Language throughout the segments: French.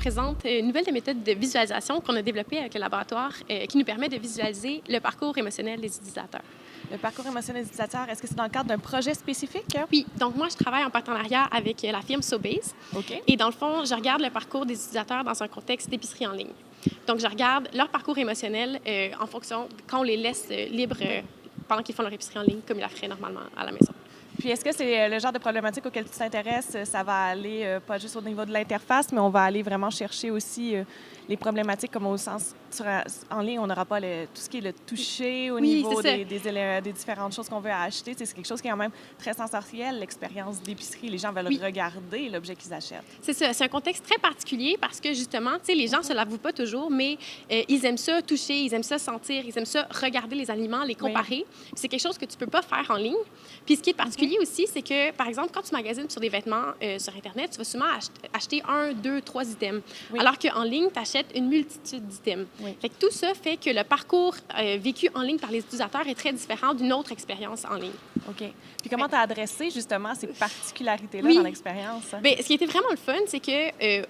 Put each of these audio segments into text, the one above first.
présente une nouvelle méthode de visualisation qu'on a développée avec le laboratoire qui nous permet de visualiser le parcours émotionnel des utilisateurs. Le parcours émotionnel des utilisateurs, est-ce que c'est dans le cadre d'un projet spécifique? Oui, donc moi, je travaille en partenariat avec la firme Sobase. OK. Et dans le fond, je regarde le parcours des utilisateurs dans un contexte d'épicerie en ligne. Donc, je regarde leur parcours émotionnel en fonction de quand on les laisse libres pendant qu'ils font leur épicerie en ligne, comme ils la feraient normalement à la maison. Puis est-ce que c'est le genre de problématique auquel tu t'intéresses? Ça va aller pas juste au niveau de l'interface, mais on va aller vraiment chercher aussi les problématiques comme au sens... en ligne, on n'aura pas tout ce qui est le toucher au niveau des différentes choses qu'on veut acheter. C'est quelque chose qui est quand même très sensoriel, l'expérience d'épicerie. Les gens veulent regarder l'objet qu'ils achètent. C'est ça. C'est un contexte très particulier parce que, justement, les gens ne se l'avouent pas toujours, mais ils aiment ça toucher, ils aiment ça sentir, ils aiment ça regarder les aliments, les comparer. C'est quelque chose que tu ne peux pas faire en ligne. Puis ce qui est particulier aussi, c'est que, par exemple, quand tu magasines sur des vêtements sur Internet, tu vas souvent acheter 1, 2, 3 items. Oui. Alors qu'en ligne, tu achètes une multitude d'items. Oui. Fait que tout ça fait que le parcours vécu en ligne par les utilisateurs est très différent d'une autre expérience en ligne. OK. Puis comment tu as adressé justement ces particularités-là dans l'expérience? Bien, ce qui était vraiment le fun, c'est que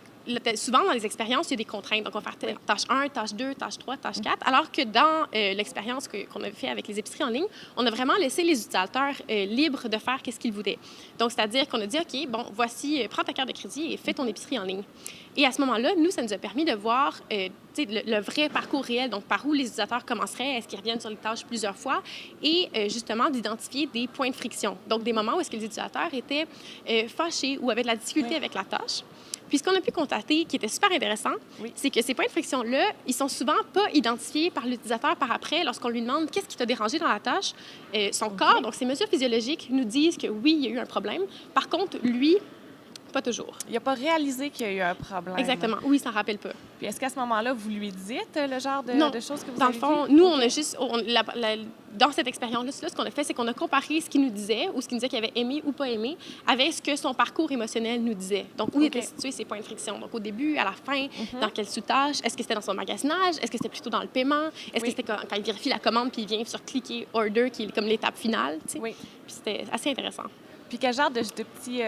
souvent, dans les expériences, il y a des contraintes. Donc, on va faire tâche 1, tâche 2, tâche 3, tâche 4. Alors que dans l'expérience qu'on a fait avec les épiceries en ligne, on a vraiment laissé les utilisateurs libres de faire ce qu'ils voulaient. Donc, c'est-à-dire qu'on a dit, OK, bon, voici, prends ta carte de crédit et fais ton épicerie en ligne. Et à ce moment-là, nous, ça nous a permis de voir le vrai parcours réel, donc par où les utilisateurs commenceraient, est-ce qu'ils reviennent sur les tâches plusieurs fois, et justement d'identifier des points de friction. Donc, des moments où est-ce que les utilisateurs étaient fâchés ou avaient de la difficulté avec la tâche. Puis ce qu'on a pu constater, qui était super intéressant, c'est que ces points de friction-là, ils sont souvent pas identifiés par l'utilisateur par après lorsqu'on lui demande qu'est-ce qui t'a dérangé dans la tâche. Son corps, donc ses mesures physiologiques, nous disent que oui, il y a eu un problème. Par contre, lui, pas toujours. Il n'a pas réalisé qu'il y a eu un problème. Exactement. Oui, il s'en rappelle pas. Puis est-ce qu'à ce moment-là, vous lui dites le genre de choses que vous dans avez le fond, vues? nous, on a juste... dans cette expérience-là, ce qu'on a fait, c'est qu'on a comparé ce qu'il nous disait ou ce qu'il nous disait qu'il avait aimé ou pas aimé avec ce que son parcours émotionnel nous disait. Donc, où étaient situés ses points de friction? Donc, au début, à la fin, dans quelle sous-tâche? Est-ce que c'était dans son magasinage? Est-ce que c'était plutôt dans le paiement? Est-ce que c'était quand il vérifie la commande puis il vient sur cliquer « Order » qui est comme l'étape finale? Oui. Puis c'était assez intéressant. Puis quel genre de petits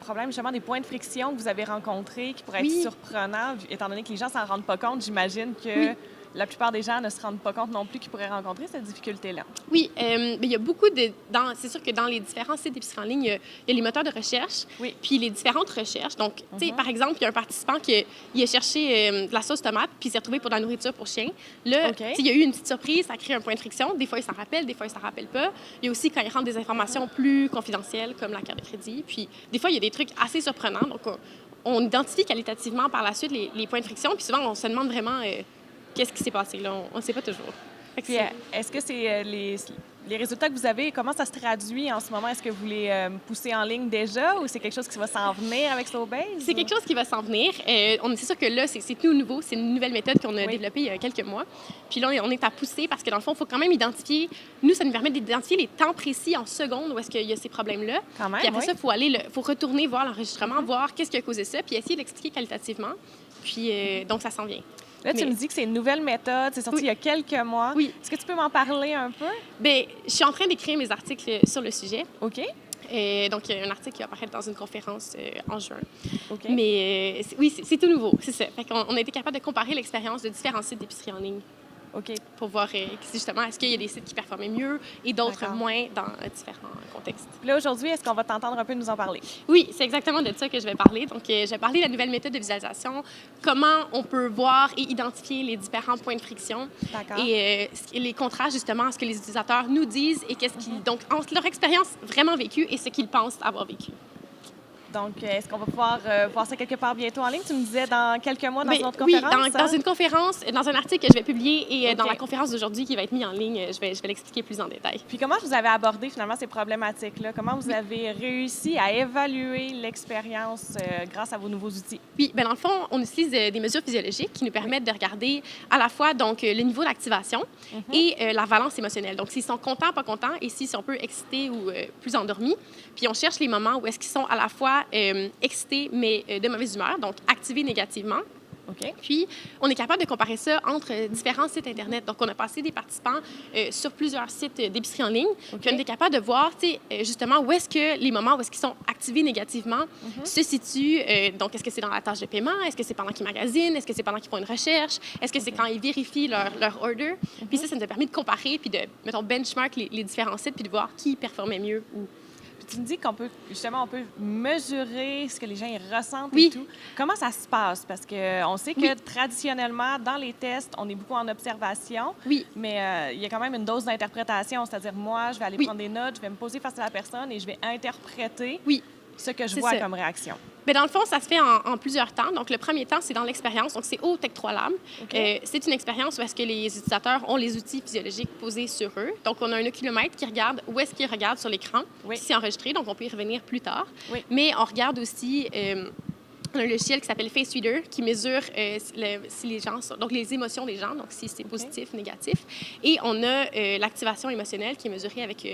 problèmes, justement, des points de friction que vous avez rencontrés qui pourraient être surprenants, étant donné que les gens s'en rendent pas compte? J'imagine que la plupart des gens ne se rendent pas compte non plus qu'ils pourraient rencontrer cette difficulté-là. Oui, mais il y a beaucoup de... C'est sûr que dans les différents sites d'épicerie en ligne, il y a les moteurs de recherche, puis les différentes recherches. Donc, tu sais, par exemple, il y a un participant qui a cherché de la sauce tomate, puis il s'est retrouvé pour de la nourriture pour chien. Là, il y a eu une petite surprise, ça crée un point de friction. Des fois, il s'en rappelle, des fois, il s'en rappelle pas. Il y a aussi quand il rentre des informations plus confidentielles, comme la carte de crédit. Puis, des fois, il y a des trucs assez surprenants. Donc, on identifie qualitativement par la suite les points de friction. Puis souvent, on se demande vraiment... qu'est-ce qui s'est passé là? On ne sait pas toujours. Puis, est-ce que c'est les résultats que vous avez, comment ça se traduit en ce moment? Est-ce que vous les poussez en ligne déjà ou c'est quelque chose qui va s'en venir avec Sobase? C'est quelque chose qui va s'en venir. C'est sûr que là, c'est tout nouveau. C'est une nouvelle méthode qu'on a développée il y a quelques mois. Puis là, on est à pousser parce que dans le fond, il faut quand même identifier... Nous, ça nous permet d'identifier les temps précis en secondes où est-ce qu'il y a ces problèmes-là. Quand même, puis après ça, il faut retourner voir l'enregistrement, voir qu'est-ce qui a causé ça, puis essayer d'expliquer qualitativement. Puis donc, ça s'en vient. Là, tu me dis que c'est une nouvelle méthode, c'est sorti il y a quelques mois. Oui. Est-ce que tu peux m'en parler un peu? Bien, je suis en train d'écrire mes articles sur le sujet. OK. Donc, il y a un article qui va apparaître dans une conférence en juin. OK. Mais c'est tout nouveau, c'est ça. Fait qu'on a été capable de comparer l'expérience de différents sites d'épicerie en ligne. OK. Pour voir justement, est-ce qu'il y a des sites qui performaient mieux et d'autres moins dans différents contextes. Puis là, aujourd'hui, est-ce qu'on va t'entendre un peu nous en parler? Oui, c'est exactement de ça que je vais parler. Donc, je vais parler de la nouvelle méthode de visualisation, comment on peut voir et identifier les différents points de friction. D'accord. Et les contrastes, justement, à ce que les utilisateurs nous disent et qu'est-ce qu'ils... Donc, entre leur expérience vraiment vécue et ce qu'ils pensent avoir vécu. Donc, est-ce qu'on va pouvoir voir ça quelque part bientôt en ligne? Tu me disais dans quelques mois dans une autre conférence? Oui, dans une conférence, dans un article que je vais publier et dans la conférence d'aujourd'hui qui va être mise en ligne, je vais l'expliquer plus en détail. Puis comment vous avez abordé finalement ces problématiques-là? Comment vous avez réussi à évaluer l'expérience grâce à vos nouveaux outils? Oui, bien dans le fond, on utilise des mesures physiologiques qui nous permettent de regarder à la fois donc, le niveau d'activation et la valence émotionnelle. Donc, s'ils sont contents, pas contents, et s'ils sont un peu excités ou plus endormis. Puis on cherche les moments où est-ce qu'ils sont à la fois excités, mais de mauvaise humeur, donc activés négativement. OK. Puis, on est capable de comparer ça entre différents sites Internet. Donc, on a passé des participants sur plusieurs sites d'épicerie en ligne. Puis, on est capable de voir, justement, où est-ce que les moments où est-ce qu'ils sont activés négativement se situent. Donc, est-ce que c'est dans la tâche de paiement? Est-ce que c'est pendant qu'ils magasinent? Est-ce que c'est pendant qu'ils font une recherche? Est-ce que c'est quand ils vérifient leur order? Puis ça nous a permis de comparer puis de, mettons, benchmark les différents sites puis de voir qui performait mieux ou... Tu me dis qu'on peut, justement, on peut mesurer ce que les gens ils ressentent Oui. et tout. Comment ça se passe? Parce qu'on sait que traditionnellement, dans les tests, on est beaucoup en observation, Oui. mais il y a quand même une dose d'interprétation. C'est-à-dire, moi, je vais aller prendre des notes, je vais me poser face à la personne et je vais interpréter ce que je vois comme réaction. Bien, dans le fond, ça se fait en plusieurs temps. Donc, le premier temps, c'est dans l'expérience. Donc, c'est au Tech 3 Lab. C'est une expérience où est-ce que les utilisateurs ont les outils physiologiques posés sur eux. Donc, on a un oculomètre qui regarde où est-ce qu'ils regardent sur l'écran. C'est enregistré, donc on peut y revenir plus tard. Mais on regarde aussi... on a un logiciel qui s'appelle Face Reader qui mesure si les gens sont, donc les émotions des gens, donc si c'est positif, négatif. Et on a l'activation émotionnelle qui est mesurée avec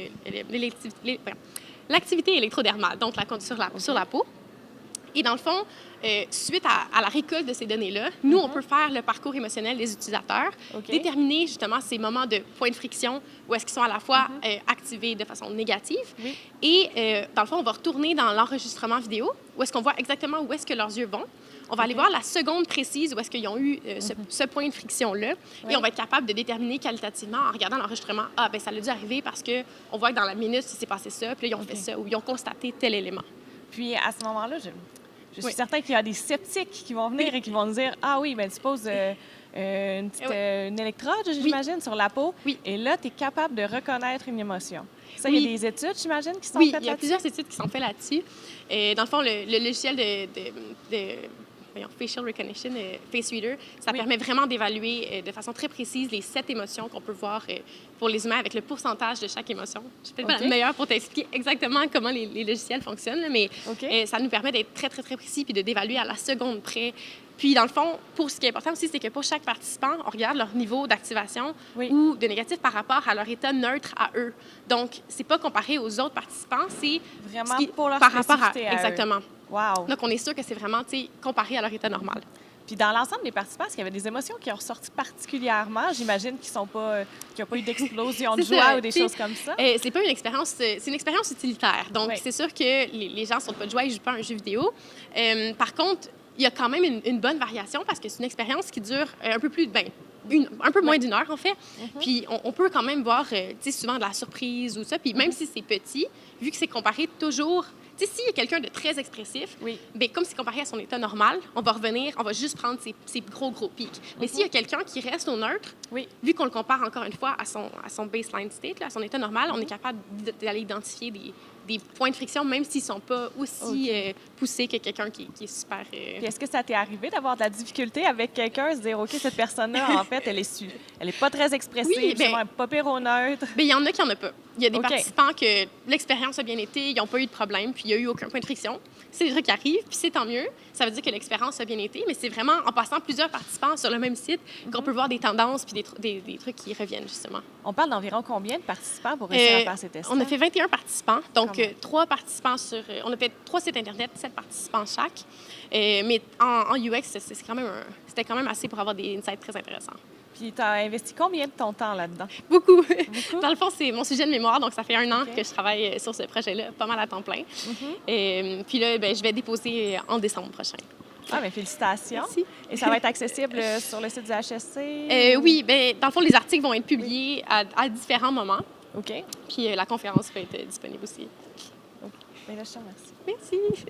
l'activité électrodermale, donc sur la peau. Et dans le fond, suite à la récolte de ces données-là, nous, on peut faire le parcours émotionnel des utilisateurs, déterminer justement ces moments de points de friction où est-ce qu'ils sont à la fois activés de façon négative. Et dans le fond, on va retourner dans l'enregistrement vidéo où est-ce qu'on voit exactement où est-ce que leurs yeux vont. On va aller voir la seconde précise où est-ce qu'ils ont eu ce point de friction-là. Et on va être capable de déterminer qualitativement en regardant l'enregistrement, ah, bien, ça a dû arriver parce qu'on voit que dans la minute, il s'est passé ça, puis là, ils ont fait ça, ou ils ont constaté tel élément. Puis à ce moment-là, je suis certain qu'il y a des sceptiques qui vont venir et qui vont nous dire « Ah oui, bien, tu poses une électrode, j'imagine, sur la peau. Et là, tu es capable de reconnaître une émotion. » Ça, il y a des études, j'imagine, qui sont faites là-dessus? Oui, il y a plusieurs études qui sont faites là-dessus. Dans le fond, le logiciel de facial recognition, Face Reader, ça permet vraiment d'évaluer de façon très précise les 7 émotions qu'on peut voir pour les humains avec le pourcentage de chaque émotion. Je suis peut-être pas la meilleure pour t'expliquer exactement comment les logiciels fonctionnent, là, mais ça nous permet d'être très, très, très précis puis d'évaluer à la seconde près. Puis, dans le fond, pour ce qui est important aussi, c'est que pour chaque participant, on regarde leur niveau d'activation ou de négatif par rapport à leur état neutre à eux. Donc, c'est pas comparé aux autres participants, c'est vraiment pour leur par rapport à exactement. Wow. Donc, on est sûr que c'est vraiment comparé à leur état normal. Puis dans l'ensemble des participants, est-ce qu'il y avait des émotions qui ont ressorti particulièrement? J'imagine qu'ils n'ont pas eu d'explosion de joie ou des choses comme ça. C'est pas une expérience, c'est une expérience utilitaire. Donc, c'est sûr que les gens ne sont pas de joie, ils ne jouent pas à un jeu vidéo. Par contre, il y a quand même une bonne variation parce que c'est une expérience qui dure un peu plus, un peu moins d'une heure, en fait. Puis, on peut quand même voir, souvent de la surprise ou ça. Puis, même si c'est petit, vu que c'est comparé toujours... S'il y a quelqu'un de très expressif, bien, comme c'est comparé à son état normal, on va revenir, on va juste prendre ces gros pics. Mais s'il y a quelqu'un qui reste au neutre, vu qu'on le compare encore une fois à son baseline state, là, à son état normal, on est capable d'aller identifier des points de friction, même s'ils ne sont pas aussi poussés que quelqu'un qui est super... Puis est-ce que ça t'est arrivé d'avoir de la difficulté avec quelqu'un, se dire, OK, cette personne-là, en fait, elle est pas très expressive, pas pire au neutre? Bien, il y en a qui n'en ont pas. Il y a des participants que l'expérience a bien été, ils n'ont pas eu de problème, puis il n'y a eu aucun point de friction. C'est des trucs qui arrivent, puis c'est tant mieux. Ça veut dire que l'expérience a bien été, mais c'est vraiment en passant plusieurs participants sur le même site qu'on peut voir des tendances puis des trucs qui reviennent, justement. On parle d'environ combien de participants pour réussir à faire ces tests? On a fait 21 participants, donc 3 participants on a fait 3 sites Internet, 7 participants chaque. Mais en UX, c'était quand même assez pour avoir des insights très intéressants. Puis tu as investi combien de ton temps là-dedans? Beaucoup. Dans le fond, c'est mon sujet de mémoire, donc ça fait 1 an que je travaille sur ce projet-là, pas mal à temps plein. Puis là, je vais déposer en décembre prochain. Ah, bien, félicitations. Merci. Et ça va être accessible sur le site du HSC? Oui, bien, dans le fond, les articles vont être publiés à différents moments. OK. Puis la conférence va être disponible aussi. OK. Bien, là, je te remercie. Merci.